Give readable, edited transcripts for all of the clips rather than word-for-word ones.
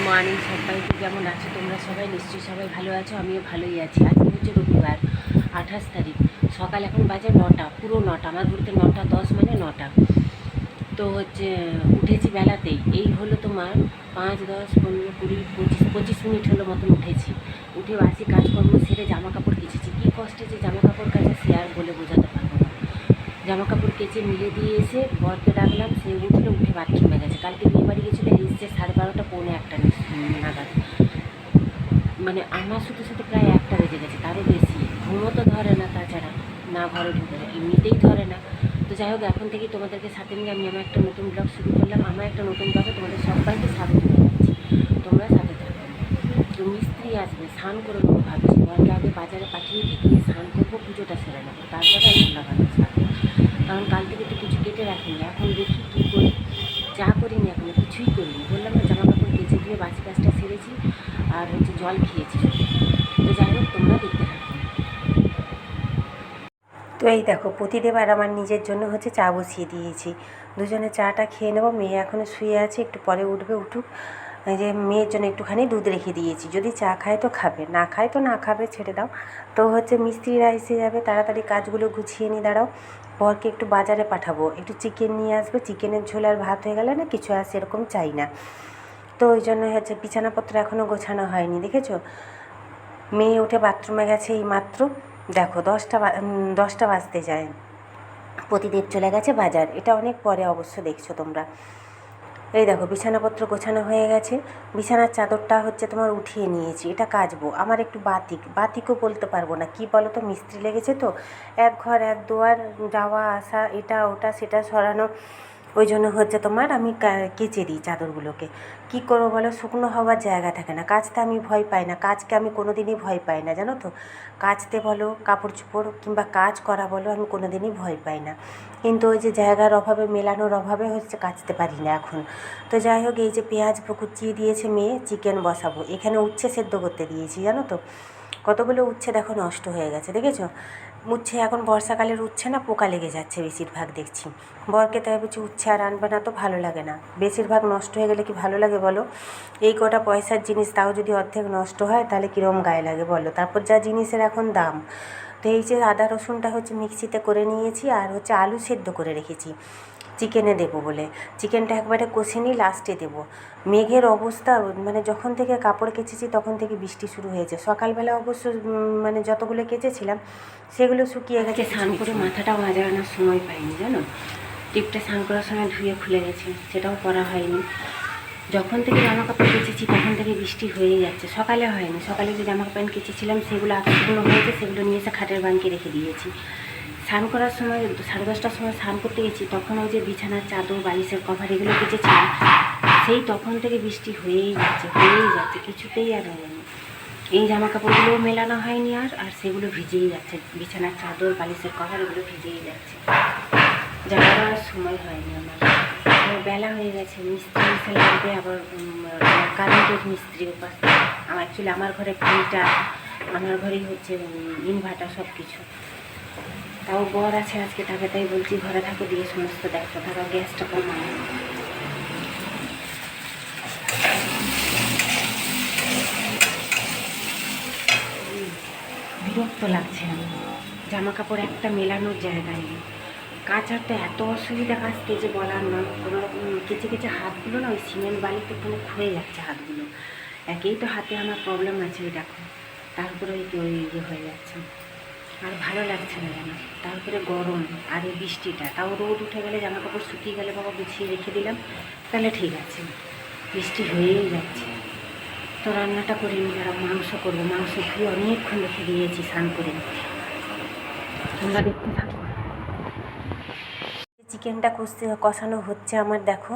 Morning সবাইকে, কেমন আছো তোমরা? সবাই নিশ্চয়ই সবাই ভালো আছো, আমিও ভালোই আছি। আজকে হচ্ছে রবিবার 28 তারিখ, সকাল এখন বাজে 9টা, পুরো 9টা, আমার ঘুরতে 9টা 10 মানে 9টা। তো হচ্ছে উঠেছি বেলাতেই, এই হলো তোমার 5, 10, 15, 20, 25 মিনিট হলো মতন উঠেছি। উঠে বাসি কাজকর্ম সেরে জামা কাপড় কেচেছি। কী কষ্টে যে জামা কাপড় কাচে সে আর বলে বোঝাতে পারবো না। জামা কাপড় কেচে মিলে দিয়ে এসে বরকে ডাকলাম, সে উঠলো, উঠে বাথরুমে গেছে। কালকে বিয়ে বাড়ি গেছিলো, এসছে 12:30 পৌনে 1টা নাগাদ। মানে আমার শুধু শুধু প্রায় 1টা বেজে গেছে, তারও বেশি। ঘুমও তো ধরে না, তাছাড়া না ঘরে ঢুকে না, এমনিতেই ধরে না। তো যাই হোক, এখন থেকে তোমাদেরকে সাথে নিয়ে আমি আমার একটা নতুন ব্লগ শুরু করলাম। আমার একটা নতুন ব্লগে তোমাদের সবাইকে স্বাগত জানাচ্ছি, তোমরা সাথে থাকো। তো মিস্ত্রি আসবে, স্নান করে নেবো ভাবছি। ঘরকে আগে বাজারে পাঠিয়ে দিয়ে স্নান করবো, পুজোটা সেরে নেবো, তারপরে আগুন লাগানো থাকবে। কারণ কাল থেকে তো কিছু কেটে রাখিনি। এখন দেখি কী করি, চা করিনি, এখনো কিছুই করিনি। বললাম না, জামা কাপড় কেচে দিয়ে বাসি কাজটা সেরেছি, আর হচ্ছে জল খেয়েছি। তো যাই হোক, তোমরা দেখতে থাকো। তো এই দেখো, প্রতিদেব আর আমার নিজের জন্য হচ্ছে চা বসিয়ে দিয়েছি। দুজনে চাটা খেয়ে নেবো। মেয়ে এখনও শুয়ে আছে, একটু পরে উঠবে, উঠুক। এই যে মেয়ের জন্য একটুখানি দুধ রেখে দিয়েছি, যদি চা খায় তো খাবে, না খায় তো না খাবে, ছেড়ে দাও। তো হচ্ছে মিস্ত্রিরা এসে যাবে, তাড়াতাড়ি কাজগুলো গুছিয়ে নিয়ে দাঁড়াও। বরকে একটু বাজারে পাঠাবো, একটু চিকেন নিয়ে আসবে। চিকেনের ঝোল আর ভাত হয়ে গেলে না কিছু আর সেরকম চাই না। তো ওই জন্য হচ্ছে বিছানাপত্র এখনও গোছানো হয়নি, দেখেছো? মেয়ে উঠে বাথরুমে গেছে এই মাত্র। দেখো 10টা বাজতে যায়, প্রতিদেব চলে গেছে বাজার। এটা অনেক পরে অবশ্য, দেখছো তোমরা। এই দেখো, বিছানাপত্র গোছানো হয়ে গেছে। বিছানার চাদরটা হচ্ছে তোমার উঠিয়ে নিয়েছি, এটা কাচবো। আমার একটু বাতিকও বলতে পারবো না, কি বলো তো, মিস্ত্রি লেগেছে তো, এক ঘর এক দুয়ার যাওয়া আসা, এটা ওটা সেটা সরানো। ওই জন্য হচ্ছে তোমার আমি কেচে দিই চাদরগুলোকে। কী করবো বলো, শুকনো হওয়ার জায়গা থাকে না। কাচতে আমি ভয় পাই না, কাজকে আমি কোনো দিনই ভয় পাই না, জানো তো। কাচতে বলো, কাপড় চোপড় কিংবা কাজ করা বলো, আমি কোনো দিনই ভয় পাই না। কিন্তু ওই যে জায়গার অভাবে, মেলানোর অভাবে হচ্ছে কাচতে পারি না এখন। তো যাই হোক, এই যে পেঁয়াজ কুচিয়ে দিয়েছে মেয়ে, চিকেন বসাবো। এখানে উচ্ছে সেদ্ধ করতে দিয়েছি, জানো তো। কতগুলো উচ্ছে দেখো নষ্ট হয়ে গেছে, দেখেছো? উচ্ছে এখন বর্ষাকালের উচ্ছে না, পোকা লেগে যাচ্ছে বেশিরভাগ দেখছি। বরকে তাই বলছি, উচ্ছে আর আনবে না, তো ভালো লাগে না। বেশিরভাগ নষ্ট হয়ে গেলে কি ভালো লাগে বলো? এই কটা পয়সার জিনিস, তাও যদি অর্ধেক নষ্ট হয় তাহলে কীরকম গায়ে লাগে বলো? তারপর যা জিনিসের এখন দাম। তো এই যে আদা রসুনটা হচ্ছে মিক্সিতে করে নিয়েছি, আর হচ্ছে আলু সেদ্ধ করে রেখেছি চিকেনে দেবো বলে। চিকেনটা একবারে কষে নিই, লাস্টে দেবো। মেঘের অবস্থা, মানে যখন থেকে কাপড় কেচেছি তখন থেকে বৃষ্টি শুরু হয়েছে। সকালবেলা অবশ্য মানে যতগুলো কেচেছিলাম সেগুলো শুকিয়ে গেছে। স্নান করে মাথাটাও মাজানোর সময় পাইনি, জানো। টিপটা স্নান করার সময় ধুয়ে খুলে গেছে, সেটাও করা হয়নি। যখন থেকে জামা কাপড় কেচেছি তখন থেকে বৃষ্টি হয়েই যাচ্ছে। সকালে হয়নি, সকালে যে জামা কাপড় কেচেছিলাম সেগুলো আঁকড়গুলো হয়েছে, সেগুলো নিয়ে এসে খাটের বাঙ্কে রেখে দিয়েছি। স্নান করার সময় 10:30টার সময় স্নান করতে গেছি, তখন ওই যে বিছানার চাদর, বালিশের কভার এগুলো কেচেছিলাম, সেই তখন থেকে বৃষ্টি হয়েই যাচ্ছে, কিছুতেই আর হয়নি। এই জামা কাপড়গুলোও মেলানো হয়নি, আর সেগুলো ভিজেই যাচ্ছে। বিছানার চাদর, বালিশের কভার এগুলো ভিজেই যাচ্ছে। যাওয়ার আর সময় হয়নি আমার। বেলা হয়ে গেছে, মিস্ত্রি এসে লাগবে আবার, কারেন্টের মিস্ত্রি উপাস। অ্যাকচুয়ালি আমার ঘরে প্রিন্টার, আমার ঘরেই হচ্ছে ইনভার্টার, সব কিছু। তাও বর আছে আজকে, তাকে তাই বলছি ঘরে থাকো, দিয়ে সমস্ত দেখো, থাকা গ্যাসটা কমানো। বিরক্ত লাগছে আমার, জামা কাপড় একটা মেলানোর জায়গায় নেই। কাচার তো এত অসুবিধা কাচতে যে বলার না। কোনো রকম কেচে কেচে হাতগুলো না ওই সিমেন্ট বালিতে কোনো ক্ষয়ে যাচ্ছে হাতগুলো। একেই তো হাতে আমার প্রবলেম আছে, ওই দেখো, তারপরে ওই ইয়ে হয়ে যাচ্ছে, আর ভালো লাগছে না যেন। তারপরে গরম, আর এই বৃষ্টিটা, তাও রোদ উঠে গেলে জামা কাপড় শুকিয়ে গেলে বাবা গুছিয়ে রেখে দিলাম, তাহলে ঠিক আছে। বৃষ্টি হয়েই যাচ্ছে। তো রান্নাটা করে নিই, আর মাংস করবো। মাংস ধুয়ে অনেকক্ষণ রেখে দিয়েছি স্নান করে। তোমরা দেখতে থাকো। চিকেনটা কষানো হচ্ছে আমার, দেখো,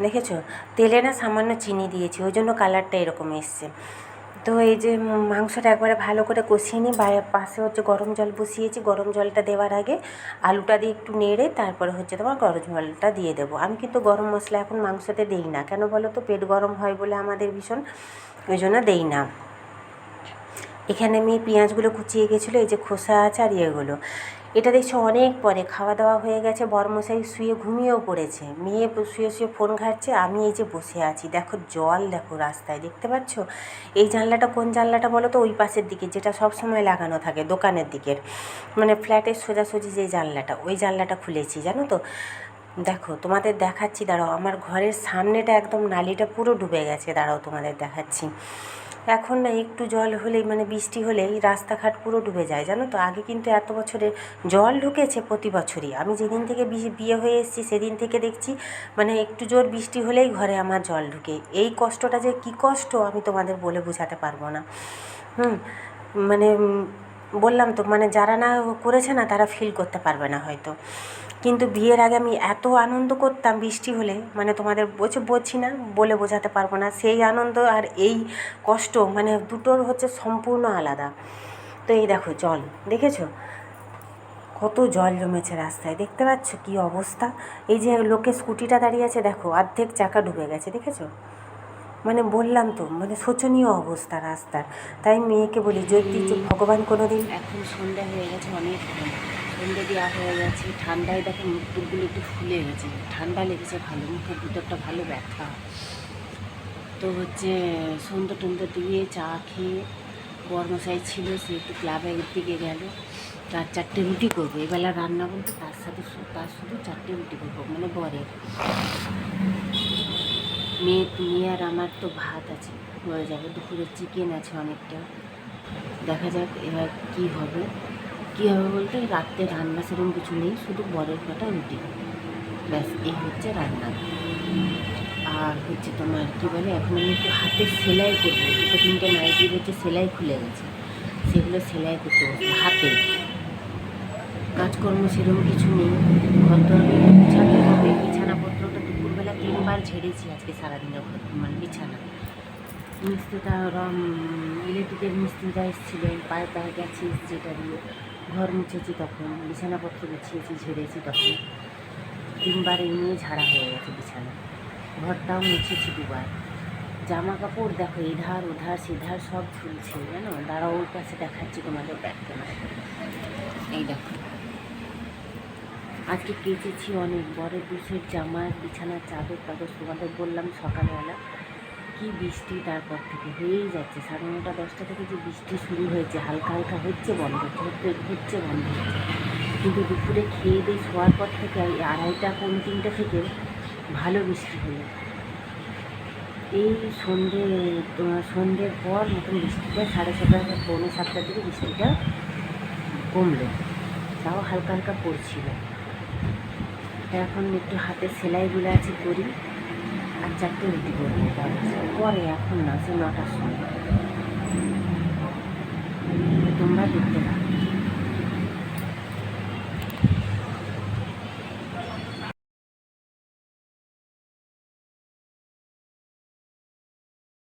দেখেছো? তেলে না সামান্য চিনি দিয়েছি, ওই জন্য কালারটা এরকম এসছে। তো এই যে মাংসটা একবারে ভালো করে কষিয়ে নিই। পাশে হচ্ছে গরম জল বসিয়েছি। গরম জলটা দেওয়ার আগে আলুটা দিয়ে একটু নেড়ে তারপরে হচ্ছে তোমার গরম জলটা দিয়ে দেবো। আমি কিন্তু গরম মশলা এখন মাংসতে দেই না, কেন বলো তো? পেট গরম হয় বলে আমাদের ভীষণ, ওই জন্য দেই না। এখানে আমি পেঁয়াজগুলো কুচিয়ে গেছিলো, এই যে খোসা আছে আর ইয়েগুলো, এটা দেখছো অনেক পরে খাওয়া দাওয়া হয়ে গেছে, বরমশাই শুয়ে ঘুমিয়েও পড়েছে, মেয়ে শুয়ে শুয়ে ফোন ঘাঁটছে, আমি এই যে বসে আছি। দেখো জল, দেখো রাস্তায়, দেখতে পাচ্ছ? এই জানলাটা কোন জানলাটা বলো তো? ওই পাশের দিকে, যেটা সব সময় লাগানো থাকে দোকানের দিকের, মানে ফ্ল্যাটের সোজাসুজি যে জানলাটা, ওই জানলাটা খুলেছি, জানো তো? দেখো তোমাদের দেখাচ্ছি, দাঁড়াও, আমার ঘরের সামনেটা একদম নালিটা পুরো ডুবে গেছে, দাঁড়াও তোমাদের দেখাচ্ছি। এখন না একটু জল হলেই, মানে বৃষ্টি হলেই রাস্তাঘাট পুরো ডুবে যায়, জানো তো? আগে কিন্তু এত বছরে জল ঢুকেছে প্রতি বছরই। আমি যেদিন থেকে বিয়ে হয়ে এসেছি সেদিন থেকে দেখছি, মানে একটু জোর বৃষ্টি হলেই ঘরে আমার জল ঢুকে। এই কষ্টটা যে কী কষ্ট আমি তোমাদের বলে বোঝাতে পারবো না। মানে বললাম তো, মানে যারা না করেছে না তারা ফিল করতে পারবে না হয়তো। কিন্তু বিয়ের আগে আমি এত আনন্দ করতাম বৃষ্টি হলে, মানে তোমাদের বলছি না, বলে বোঝাতে পারবো না। সেই আনন্দ আর এই কষ্ট, মানে দুটোর হচ্ছে সম্পূর্ণ আলাদা। তো এই দেখো জল, দেখেছো কত জল জমেছে রাস্তায়, দেখতে পাচ্ছ কী অবস্থা? এই যে লোকে স্কুটিটা দাঁড়িয়ে আছে, দেখো অর্ধেক চাকা ডুবে গেছে, দেখেছো? মানে বললাম তো, মানে শোচনীয় অবস্থা রাস্তার। তাই মেয়েকে বলি, যদি ভগবান কোনো দিন, এখন সন্ধ্যা হয়ে গেছে, অনেক সন্ধ্যে দেওয়া হয়ে গেছে, ঠান্ডায় দেখো মুখ টুকগুলো একটু ফুলে গেছে, ঠান্ডা লেগেছে ভালো, মুখের ভিতরটা ভালো ব্যথা। তো হচ্ছে সন্ধ্যে টন্ধ্যে দিয়ে চা খেয়ে, বরমশাই ছিল, সে একটু ক্লাবের দিকে গেল, 4 রুটি করবো এবেলা রান্না বলতে, তার শুধু 4 রুটি করবো, মানে বরের। মেয়ে আর আমার তো ভাত আছে, হয়ে যাবে। দুপুরে চিকেন আছে অনেকটা, দেখা যাক এবার কী হবে বলতে, রাত্রে রান্না সেরকম কিছু নেই, শুধু বরের কটা রুটি, ব্যাস এই হচ্ছে রান্না। আর হচ্ছে তোমার কী বলে, এখন আমি একটু হাতে সেলাই করবো, 2-3টে নাইটির হচ্ছে সেলাই খুলে গেছে, সেগুলো সেলাই করতে বসবো হাতে। কাজকর্ম সেরকম কিছু নেই, ঘর তো গুছাতে হবে। বিছানাপত্রটা দুপুরবেলা 3বার ঝেড়েছি আজকে সারাদিনে, মানে বিছানা। মিস্ত্রিটা ইলেকট্রিকের মিস্ত্রিটা এসেছিলেন, পায়ে গেছি যেটা দিয়ে ঘর মুছেছি, তখন বিছানাপত্র গুছিয়েছি, ঝেড়েছি, তখন 3বার এই নিয়ে ঝাড়া হয়ে গেছে বিছানা। ঘরটাও মুছেছি 2বার। জামা কাপড় দেখো এধার ওধার সেধার সব ঝুলছে, জানো? দাঁড়াও ওর কাছে দেখাচ্ছি তোমাদের, দেখতে না, এই দেখো আজকে কেচেছি অনেক, বড় 2 সেট জামা, বিছানার চাদর টাদর। তোমাদের বললাম সকালবেলা কি বৃষ্টি, তারপর থেকে হয়েই যাচ্ছে। 9:30 10টা থেকে যে বৃষ্টি শুরু হয়েছে, হালকা হালকা হচ্ছে বন্ধ হচ্ছে বন্ধ হচ্ছে, কিন্তু দুপুরে খেয়ে দিয়ে শোয়ার পর থেকে 2:30 পৌনে 3টে থেকে ভালো বৃষ্টি হলো। এই সন্ধ্যের পর মতন বৃষ্টিটা 6:30 পৌনে 7টার দিকে বৃষ্টিটা কমলো, তাও হালকা হালকা পড়ছিল। এখন একটু হাতের সেলাইগুলো আছে করি, আর 4টে রুটি করবো পরে, এখন না, সে 9টার সময়। তোমরা দেখতে পাবে।